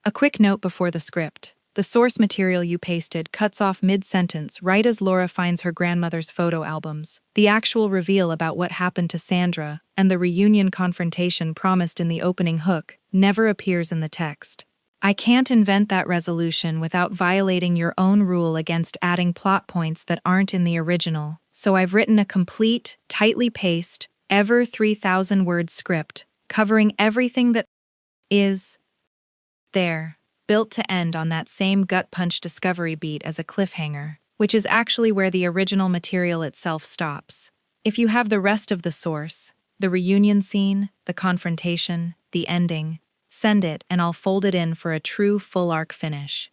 A quick note before the script. The source material you pasted cuts off mid-sentence right as Laura finds her grandmother's photo albums. The actual reveal about what happened to Sandra and the reunion confrontation promised in the opening hook never appears in the text. I can't invent that resolution without violating your own rule against adding plot points that aren't in the original, so I've written a complete, tightly paced, ever 3,000-word script, covering everything that is there, built to end on that same gut-punch discovery beat as a cliffhanger, which is actually where the original material itself stops. If you have the rest of the source, the reunion scene, the confrontation, the ending, send it and I'll fold it in for a true full-arc finish.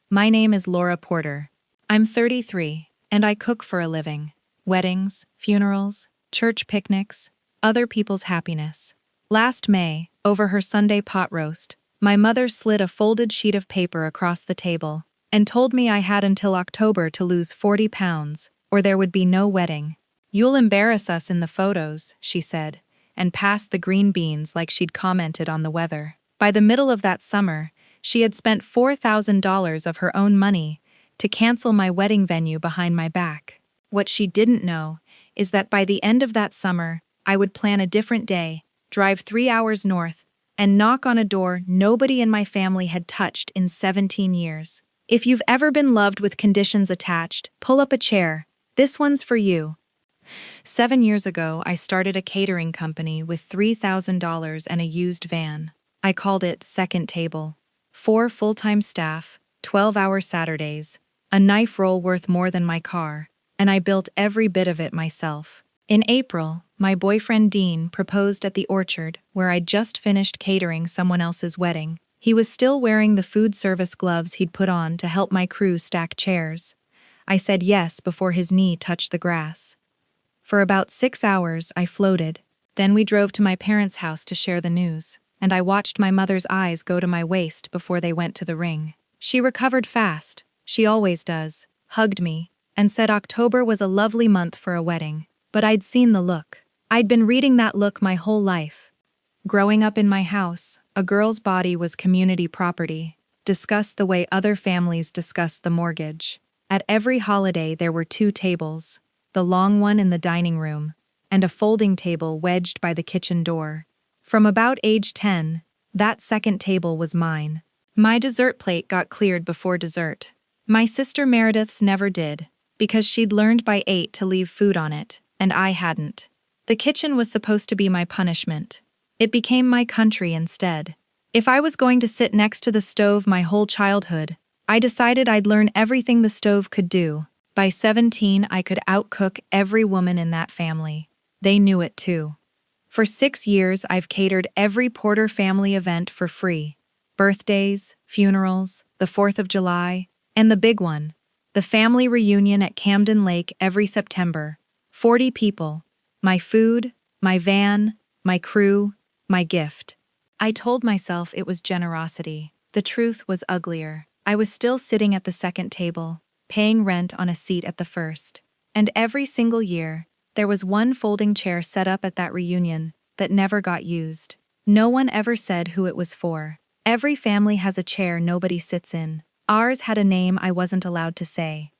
My name is Laura Porter. I'm 33, and I cook for a living. Weddings, funerals, church picnics, other people's happiness. Last May, over her Sunday pot roast, my mother slid a folded sheet of paper across the table and told me I had until October to lose 40 pounds, or there would be no wedding. "You'll embarrass us in the photos," she said, and passed the green beans like she'd commented on the weather. By the middle of that summer, she had spent $4,000 of her own money to cancel my wedding venue behind my back. What she didn't know is that by the end of that summer, I would plan a different day, drive 3 hours north, and knock on a door nobody in my family had touched in 17 years. If you've ever been loved with conditions attached, pull up a chair. This one's for you. 7 years ago, I started a catering company with $3,000 and a used van. I called it Second Table. 4 full-time staff, 12-hour Saturdays, a knife roll worth more than my car, and I built every bit of it myself. In April, my boyfriend Dean proposed at the Orchard, where I'd just finished catering someone else's wedding. He was still wearing the food service gloves he'd put on to help my crew stack chairs. I said yes before his knee touched the grass. For about 6 hours, I floated. Then we drove to my parents' house to share the news, and I watched my mother's eyes go to my waist before they went to the ring. She recovered fast, she always does, hugged me, and said October was a lovely month for a wedding. But I'd seen the look. I'd been reading that look my whole life. Growing up in my house, a girl's body was community property, discussed the way other families discussed the mortgage. At every holiday there were 2 tables, the long one in the dining room, and a folding table wedged by the kitchen door. From about age 10, that second table was mine. My dessert plate got cleared before dessert. My sister Meredith's never did, because she'd learned by 8 to leave food on it, and I hadn't. The kitchen was supposed to be my punishment. It became my country instead. If I was going to sit next to the stove my whole childhood, I decided I'd learn everything the stove could do. By 17, I could outcook every woman in that family. They knew it too. For 6 years, I've catered every Porter family event for free. Birthdays, funerals, the 4th of July, and the big one, the family reunion at Camden Lake every September. 40 people. My food, my van, my crew, my gift. I told myself it was generosity. The truth was uglier. I was still sitting at the second table, paying rent on a seat at the first. And every single year, there was one folding chair set up at that reunion that never got used. No one ever said who it was for. Every family has a chair nobody sits in. Ours had a name I wasn't allowed to say.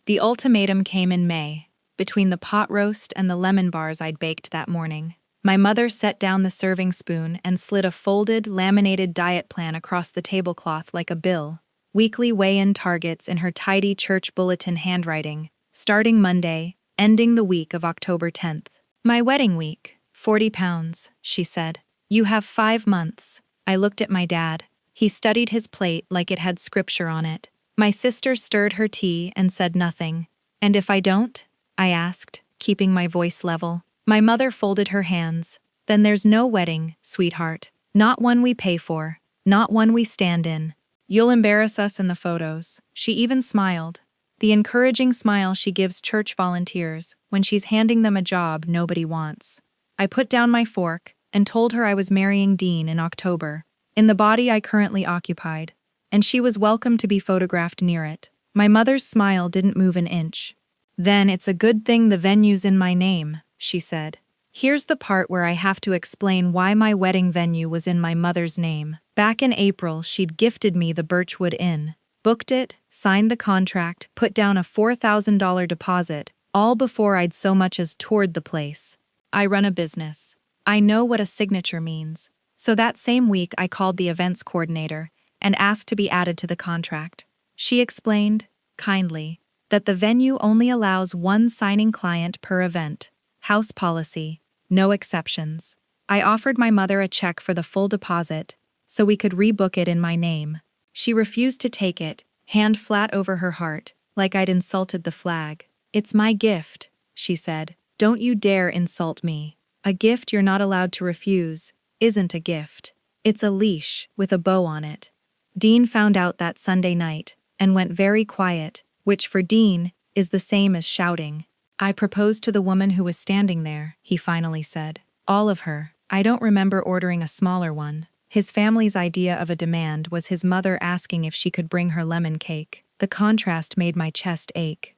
The ultimatum came in May. Between the pot roast and the lemon bars I'd baked that morning, my mother set down the serving spoon and slid a folded, laminated diet plan across the tablecloth like a bill. Weekly weigh-in targets in her tidy church bulletin handwriting, starting Monday, ending the week of October 10th. My wedding week, 40 pounds, she said. You have 5 months. I looked at my dad. He studied his plate like it had scripture on it. My sister stirred her tea and said nothing. And if I don't? I asked, keeping my voice level. My mother folded her hands. Then there's no wedding, sweetheart. Not one we pay for. Not one we stand in. You'll embarrass us in the photos. She even smiled. The encouraging smile she gives church volunteers when she's handing them a job nobody wants. I put down my fork and told her I was marrying Dean in October, in the body I currently occupied, and she was welcome to be photographed near it. My mother's smile didn't move an inch. Then it's a good thing the venue's in my name, she said. Here's the part where I have to explain why my wedding venue was in my mother's name. Back in April, she'd gifted me the Birchwood Inn. Booked it, signed the contract, put down a $4,000 deposit, all before I'd so much as toured the place. I run a business. I know what a signature means. So that same week I called the events coordinator and asked to be added to the contract. She explained, kindly, that the venue only allows one signing client per event. House policy, no exceptions. I offered my mother a check for the full deposit so we could rebook it in my name. She refused to take it, hand flat over her heart, like I'd insulted the flag. "It's my gift," she said. "Don't you dare insult me. A gift you're not allowed to refuse isn't a gift. It's a leash with a bow on it." Dean found out that Sunday night and went very quiet, which for Dean is the same as shouting. "I proposed to the woman who was standing there," he finally said. "All of her. I don't remember ordering a smaller one." His family's idea of a demand was his mother asking if she could bring her lemon cake. The contrast made my chest ache.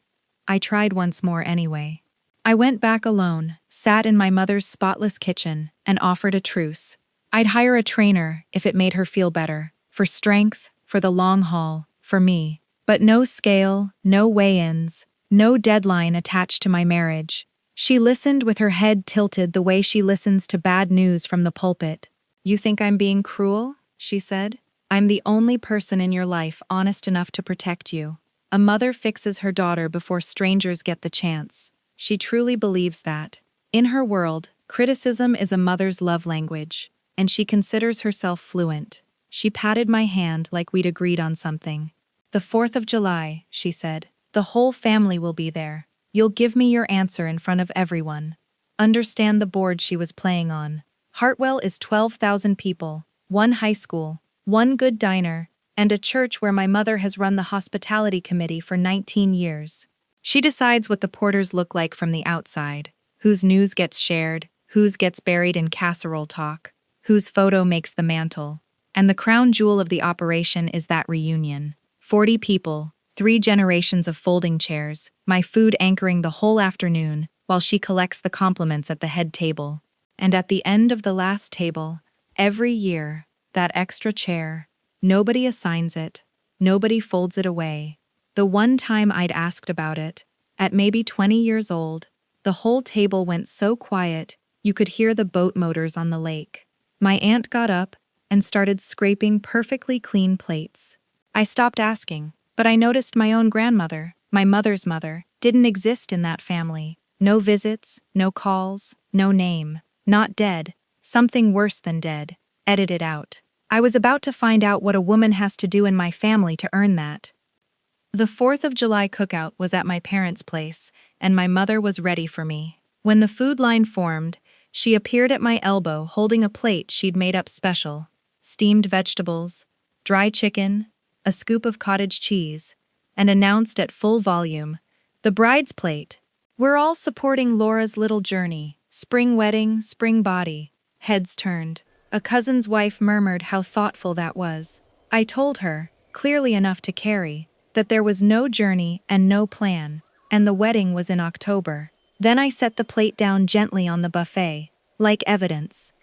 I tried once more anyway. I went back alone, sat in my mother's spotless kitchen, and offered a truce. I'd hire a trainer if it made her feel better. For strength, for the long haul, for me. But no scale, no weigh-ins, no deadline attached to my marriage. She listened with her head tilted the way she listens to bad news from the pulpit. "You think I'm being cruel?" she said. "I'm the only person in your life honest enough to protect you. A mother fixes her daughter before strangers get the chance." She truly believes that. In her world, criticism is a mother's love language, and she considers herself fluent. She patted my hand like we'd agreed on something. "The 4th of July, she said. "The whole family will be there. You'll give me your answer in front of everyone." Understand the board she was playing on. Hartwell is 12,000 people, one high school, one good diner, and a church where my mother has run the hospitality committee for 19 years. She decides what the porters look like from the outside, whose news gets shared, whose gets buried in casserole talk, whose photo makes the mantle. And the crown jewel of the operation is that reunion. 40 people, 3 generations of folding chairs, my food anchoring the whole afternoon while she collects the compliments at the head table. And at the end of the last table, every year, that extra chair, nobody assigns it, nobody folds it away. The one time I'd asked about it, at maybe 20 years old, the whole table went so quiet you could hear the boat motors on the lake. My aunt got up and started scraping perfectly clean plates. I stopped asking, but I noticed my own grandmother, my mother's mother, didn't exist in that family. No visits, no calls, no name. Not dead, something worse than dead. Edited out. I was about to find out what a woman has to do in my family to earn that. The 4th of July cookout was at my parents' place, and my mother was ready for me. When the food line formed, she appeared at my elbow holding a plate she'd made up special. Steamed vegetables, dry chicken, a scoop of cottage cheese, and announced at full volume, "The bride's plate. We're all supporting Laura's little journey. Spring wedding, spring body." Heads turned. A cousin's wife murmured how thoughtful that was. I told her, clearly enough to carry, that there was no journey and no plan, and the wedding was in October. Then I set the plate down gently on the buffet, like evidence.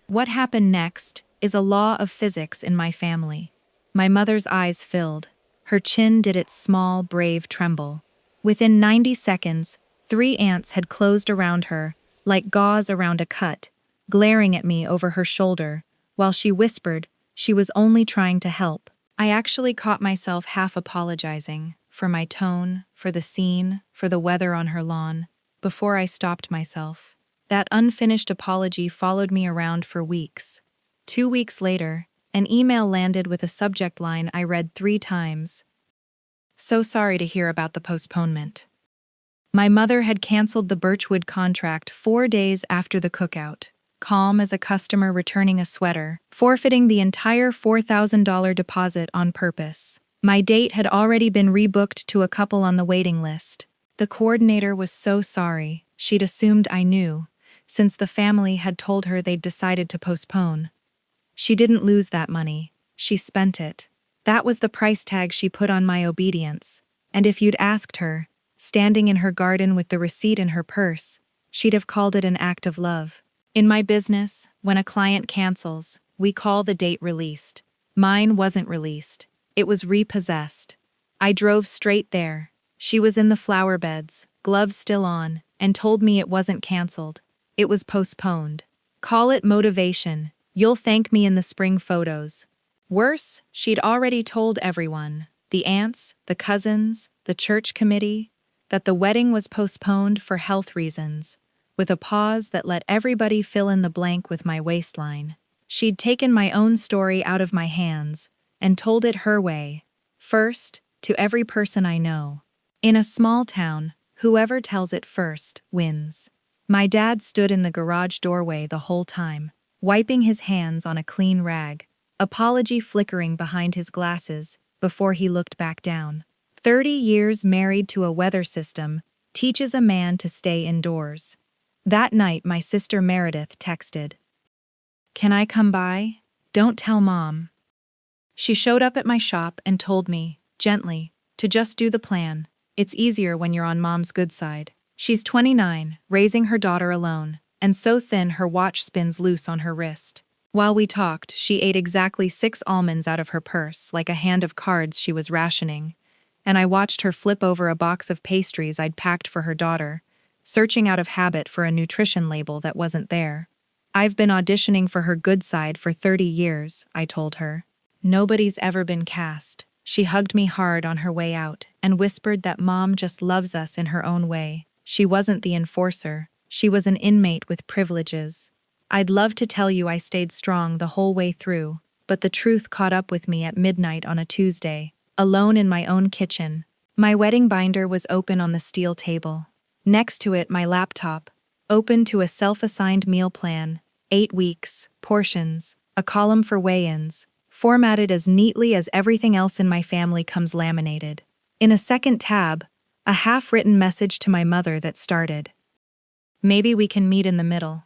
What happened next is a law of physics in my family. My mother's eyes filled. Her chin did its small, brave tremble. Within 90 seconds, 3 ants had closed around her, like gauze around a cut, glaring at me over her shoulder, while she whispered she was only trying to help. I actually caught myself half apologizing for my tone, for the scene, for the weather on her lawn, before I stopped myself. That unfinished apology followed me around for weeks. 2 weeks later, an email landed with a subject line I read 3 times. "So sorry to hear about the postponement." My mother had canceled the Birchwood contract 4 days after the cookout, calm as a customer returning a sweater, forfeiting the entire $4,000 deposit on purpose. My date had already been rebooked to a couple on the waiting list. The coordinator was so sorry, she'd assumed I knew, since the family had told her they'd decided to postpone. She didn't lose that money, she spent it. That was the price tag she put on my obedience, and if you'd asked her, standing in her garden with the receipt in her purse, she'd have called it an act of love. In my business, when a client cancels, we call the date released. Mine wasn't released. It was repossessed. I drove straight there. She was in the flower beds, gloves still on, and told me it wasn't canceled. It was postponed. Call it motivation. You'll thank me in the spring photos. Worse, she'd already told everyone, the aunts, the cousins, the church committee, that the wedding was postponed for health reasons, with a pause that let everybody fill in the blank with my waistline. She'd taken my own story out of my hands and told it her way, first, to every person I know. In a small town, whoever tells it first wins. My dad stood in the garage doorway the whole time, wiping his hands on a clean rag, apology flickering behind his glasses before he looked back down. 30 years married to a weather system teaches a man to stay indoors. That night, my sister Meredith texted, "Can I come by? Don't tell Mom." She showed up at my shop and told me, gently, to just do the plan. It's easier when you're on Mom's good side. She's 29, raising her daughter alone, and so thin her watch spins loose on her wrist. While we talked, she ate exactly 6 almonds out of her purse, like a hand of cards she was rationing, and I watched her flip over a box of pastries I'd packed for her daughter, searching out of habit for a nutrition label that wasn't there. "I've been auditioning for her good side for 30 years, I told her. "Nobody's ever been cast." She hugged me hard on her way out and whispered that Mom just loves us in her own way. She wasn't the enforcer. She was an inmate with privileges. I'd love to tell you I stayed strong the whole way through, but the truth caught up with me at midnight on a Tuesday, alone in my own kitchen. My wedding binder was open on the steel table. Next to it, my laptop, open to a self-assigned meal plan, 8 weeks, portions, a column for weigh-ins, formatted as neatly as everything else in my family comes laminated. In a second tab, a half-written message to my mother that started, "Maybe we can meet in the middle."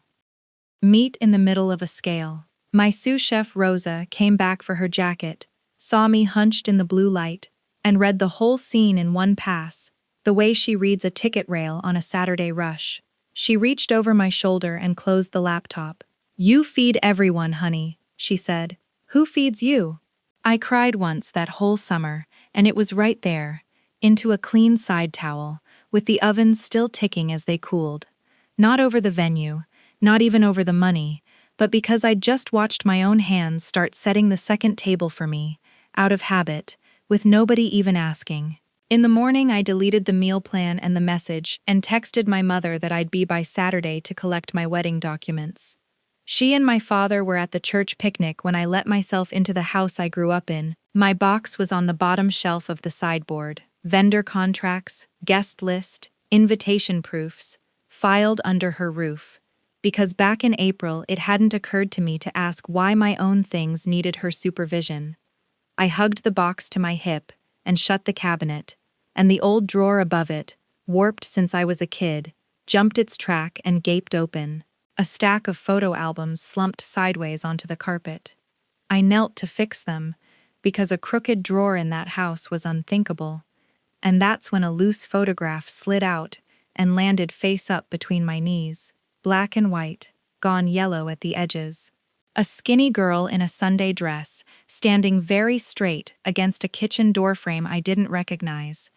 Meet in the middle of a scale. My sous chef Rosa came back for her jacket, saw me hunched in the blue light, and read the whole scene in one pass, the way she reads a ticket rail on a Saturday rush. She reached over my shoulder and closed the laptop. "You feed everyone, honey," she said. "Who feeds you?" I cried once that whole summer, and it was right there, into a clean side towel, with the ovens still ticking as they cooled. Not over the venue, not even over the money, but because I'd just watched my own hands start setting the second table for me, out of habit, with nobody even asking. In the morning, I deleted the meal plan and the message and texted my mother that I'd be by Saturday to collect my wedding documents. She and my father were at the church picnic when I let myself into the house I grew up in. My box was on the bottom shelf of the sideboard. Vendor contracts, guest list, invitation proofs, filed under her roof. Because back in April, it hadn't occurred to me to ask why my own things needed her supervision. I hugged the box to my hip and shut the cabinet, and the old drawer above it, warped since I was a kid, jumped its track and gaped open. A stack of photo albums slumped sideways onto the carpet. I knelt to fix them, because a crooked drawer in that house was unthinkable, and that's when a loose photograph slid out and landed face up between my knees, black and white, gone yellow at the edges. A skinny girl in a Sunday dress, standing very straight against a kitchen doorframe I didn't recognize,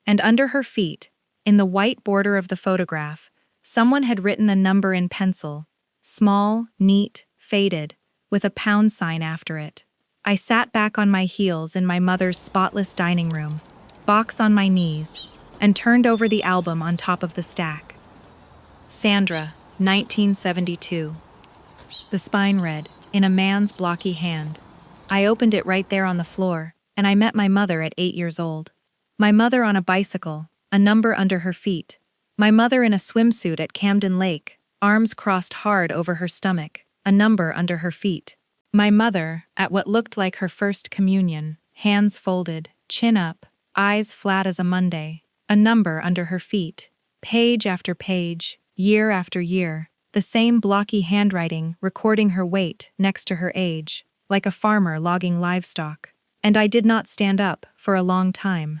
and under her feet, in the white border of the photograph, someone had written a number in pencil, small, neat, faded, with a pound sign after it. I sat back on my heels in my mother's spotless dining room, box on my knees, and turned over the album on top of the stack. Sandra, 1972. The spine read, in a man's blocky hand. I opened it right there on the floor, and I met my mother at 8 years old. My mother on a bicycle, a number under her feet. My mother in a swimsuit at Camden Lake, arms crossed hard over her stomach, a number under her feet. My mother, at what looked like her first communion, hands folded, chin up, eyes flat as a Monday, a number under her feet. Page after page, year after year, the same blocky handwriting recording her weight next to her age, like a farmer logging livestock. And I did not stand up for a long time.